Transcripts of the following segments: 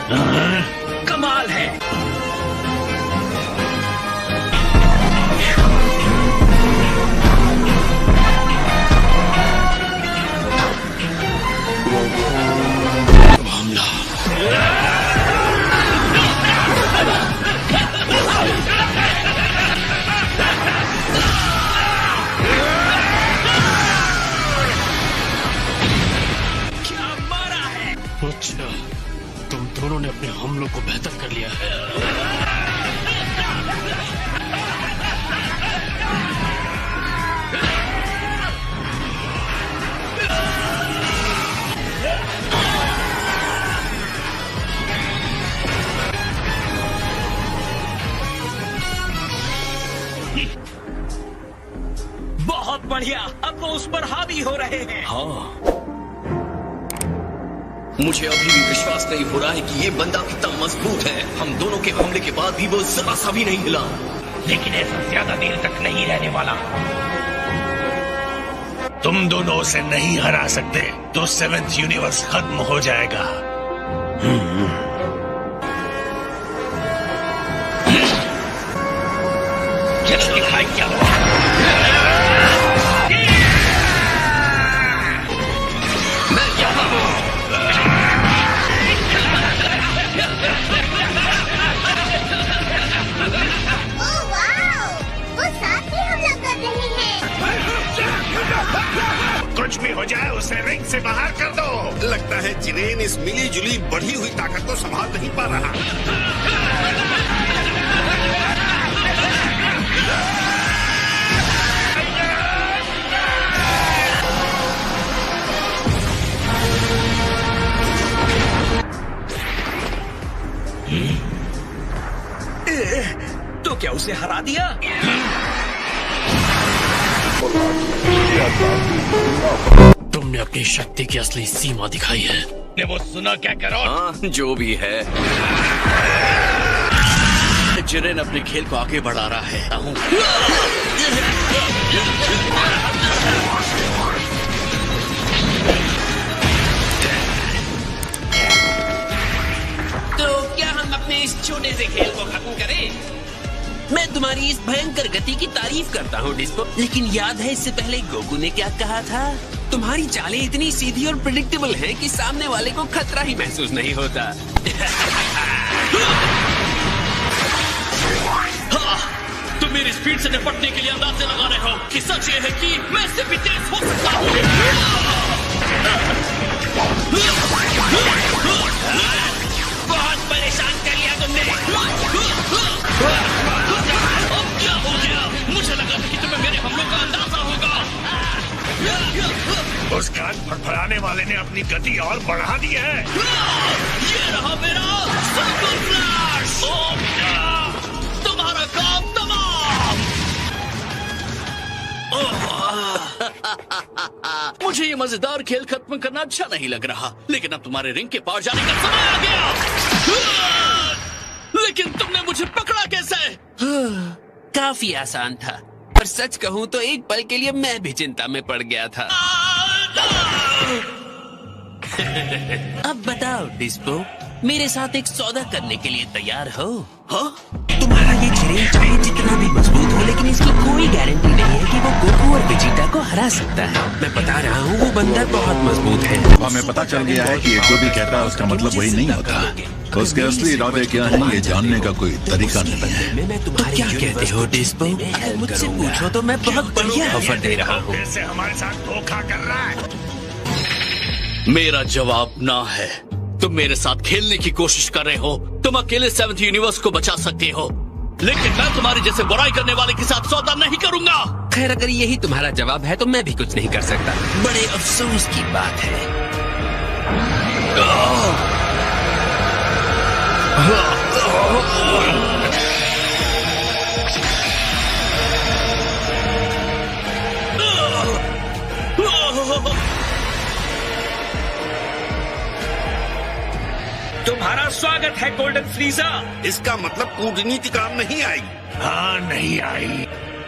कमाल है। हमला। क्या मारा है? अच्छा, तुम दोनों ने अपने हमलों को बेहतर कर लिया है। बहुत बढ़िया, अब वो उस पर हावी हो रहे हैं। हाँ, मुझे अभी भी विश्वास नहीं हो रहा है कि ये बंदा कितना मजबूत है। हम दोनों के हमले के बाद भी वो जरा सा भी नहीं हिला। लेकिन ऐसा ज्यादा देर तक नहीं रहने वाला। तुम दोनों उसे नहीं हरा सकते तो 7th यूनिवर्स खत्म हो जाएगा। चलो दिखाई क्या हुआ। मैं यहाँ हूँ। Oh wow! वो साथ ही हमला कर रहे हैं। कुछ भी हो जाए उसे रिंग से बाहर कर दो। लगता है जिरेन इस मिली जुली बढ़ी हुई ताकत को संभाल नहीं पा रहा। तो क्या उसे हरा दिया? तुमने अपनी शक्ति की असली सीमा दिखाई है। ने वो सुना क्या करो। हाँ, जो भी है। जिरेन अपने खेल को आगे बढ़ा रहा है। तो क्या हम अपने इस छोटे से खेल को खत्म करें? मैं तुम्हारी इस भयंकर गति की तारीफ करता हूँ डिस्पो, लेकिन याद है इससे पहले गोकू ने क्या कहा था? तुम्हारी चालें इतनी सीधी और प्रेडिक्टेबल हैं कि सामने वाले को खतरा ही महसूस नहीं होता। तुम मेरी स्पीड से निपटने के लिए अंदाजे लगा रहे हो कि सच ये है कि मैं इससे भी तेज हो सकता हूँ। बहुत परेशान कर लिया तुमने। अब क्या हो गया? मुझे लगा था कि तुम्हें मेरे हमलों का अंदाजा होगा। उस कान फड़फड़ाने वाले ने अपनी गति और बढ़ा दी है। ये रहा मेरा सुपर फ्लैश। तुम्हारा काम तमाम। मुझे ये मजेदार खेल खत्म करना अच्छा नहीं लग रहा, लेकिन अब तुम्हारे रिंग के पार जाने का समय आ गया। लेकिन तुमने मुझे पकड़ा कैसे? काफी आसान था, पर सच कहूँ तो एक पल के लिए मैं भी चिंता में पड़ गया था। अब बताओ डिस्पो, मेरे साथ एक सौदा करने के लिए तैयार हो? हाँ? तुम्हारा ये जिरेन चाहे जितना भी मजबूत हो, लेकिन इसकी कोई गारंटी नहीं है कि वो गोकू और वेजिटा को हरा सकता है। मैं बता रहा हूँ, वो बंदर बहुत मजबूत है। हमें पता चल गया है कि ये जो भी कहता है उसका मतलब वही नहीं होता। उसके असली इरादे क्या हैं ये जानने का कोई तरीका नहीं है। मैं तुम्हारे क्या कहते हो डिस्पो? अगर मुझसे पूछो तो मैं बहुत बढ़िया ऑफर दे रहा हूँ। जैसे हमारे साथ धोखा कर रहा है। मेरा जवाब ना है। तुम मेरे साथ खेलने की कोशिश कर रहे हो। तुम अकेले 7th यूनिवर्स को बचा सकते हो, लेकिन मैं तुम्हारे जैसे बुराई करने वाले के साथ सौदा नहीं करूंगा। खैर, अगर यही तुम्हारा जवाब है तो मैं भी कुछ नहीं कर सकता। बड़े अफसोस की बात है। तुम्हारा स्वागत है गोल्डन फ्रीजा। इसका मतलब कूटनीति काम नहीं आएगी। हाँ, नहीं आई।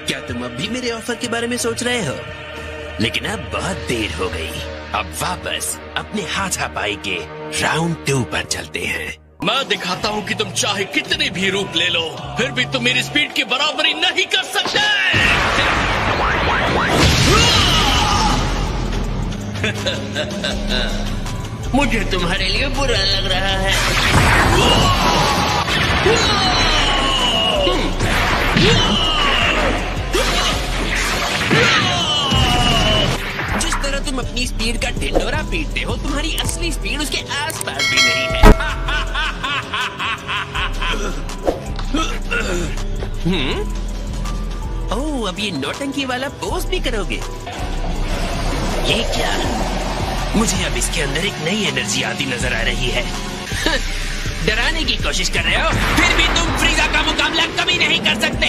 क्या तुम अब भी मेरे ऑफर के बारे में सोच रहे हो? लेकिन अब बहुत देर हो गई। अब वापस अपने हाथापाई के राउंड 2 पर चलते हैं। मैं दिखाता हूँ कि तुम चाहे कितने भी रूप ले लो, फिर भी तुम मेरी स्पीड की बराबरी नहीं कर सकते। मुझे तुम्हारे लिए बुरा लग रहा है। जिस तरह तुम अपनी स्पीड का ढिंढोरा पीटते हो, तुम्हारी असली स्पीड उसके आसपास भी नहीं है। ओह, अब ये नौटंकी वाला पोज भी करोगे? ये क्या? मुझे अब इसके अंदर एक नई एनर्जी आती नजर आ रही है। डराने की कोशिश कर रहे हो, फिर भी तुम फ्रीजा का मुकाबला कभी नहीं कर सकते।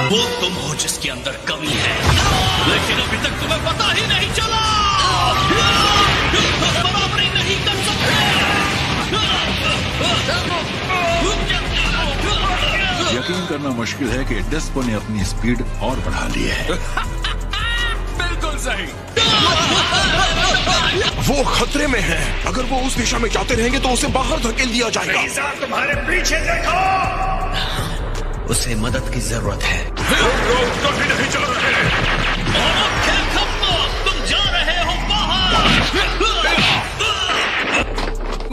वो तुम हो जिसके अंदर कमी है, लेकिन अभी तक तुम्हें पता ही नहीं चला। बराबरी नहीं कर सकते। यकीन करना मुश्किल है कि डिस्पो ने अपनी स्पीड और बढ़ा ली है। बिल्कुल सही। वो खतरे में है। अगर वो उस दिशा में जाते रहेंगे तो उसे बाहर धकेल दिया जाएगा। तुम्हारे पीछे देखो। उसे मदद की जरूरत है। कभी नहीं चल रहे। खेल खत्म, तुम जा रहे हो बाहर।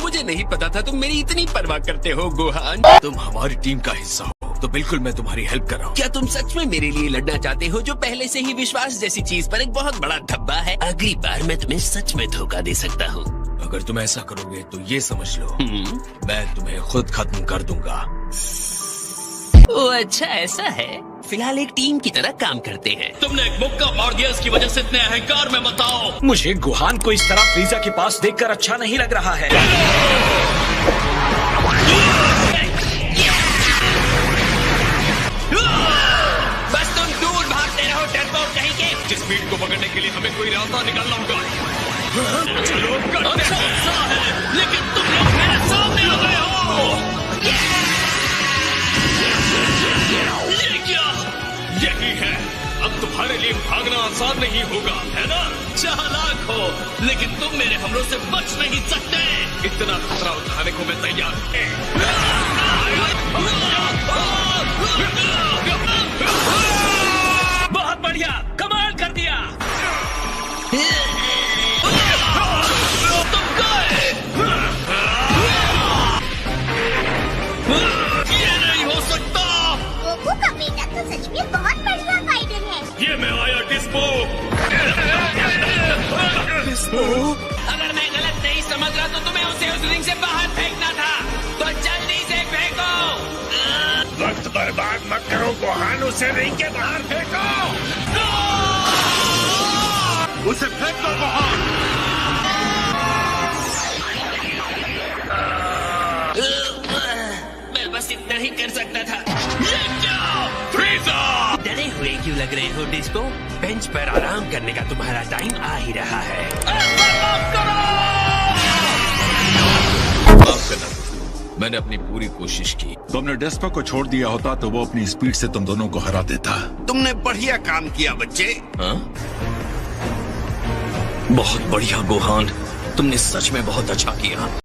मुझे नहीं पता था तुम मेरी इतनी परवाह करते हो, गोहान। तुम हमारी टीम का हिस्सा हो, तो बिल्कुल मैं तुम्हारी हेल्प कर रहा हूँ। क्या तुम सच में मेरे लिए लड़ना चाहते हो, जो पहले से ही विश्वास जैसी चीज पर एक बहुत बड़ा धब्बा है? अगली बार मैं तुम्हें सच में धोखा दे सकता हूँ। अगर तुम ऐसा करोगे तो ये समझ लो, मैं तुम्हें खुद खत्म कर दूंगा। ओ अच्छा, ऐसा है। फिलहाल एक टीम की तरह काम करते हैं। तुमने एक मुक्का मार दिया, इसकी वजह से इतने अहंकार में बताओ। मुझे गुहान को इस तरह फ्रीजा के पास देखकर अच्छा नहीं लग रहा है। बस तुम दूर भागते रहो, डरपोक कहीं के। जिस स्पीड को पकड़ने के लिए हमें कोई रास्ता निकालना होगा। अच्छा है, लेकिन तुम लोग मेरे सामने आ गए हो। ये क्या? यही है, अब तुम्हारे लिए भागना आसान नहीं होगा, है ना? चालाक हो, लेकिन तुम मेरे हमलों से बच नहीं सकते। इतना खतरा उठाने को मैं तैयार हूं। बहुत बढ़िया, कमाल कर दिया। तुम गए। ये नहीं हो सकता। गोकू का बेटा तो सच में बहुत बढ़िया फाइटर है। ये मैं आया डिस्पो। अगर मैं गलत नहीं समझ रहा तो तुम्हें उसे उस रिंग से बाहर फेंकना था, तो जल्दी से फेंको। वक्त बर्बाद मत करो गोहान, उसे रिंग के बाहर फेंको। उसे फेंक दो गोहान। मैं बस इतना ही कर सकता था। ये क्या? फ्रीजा! डरे हुए क्यों लग रहे हो डिस्को? बेंच पर आराम करने का तुम्हारा टाइम आ ही रहा है। माफ करना, मैंने अपनी पूरी कोशिश की। तुमने डिस्पो को छोड़ दिया होता तो वो अपनी स्पीड से तुम दोनों को हरा देता। तुमने बढ़िया काम किया बच्चे। हाँ? बहुत बढ़िया गोहान, तुमने सच में बहुत अच्छा किया।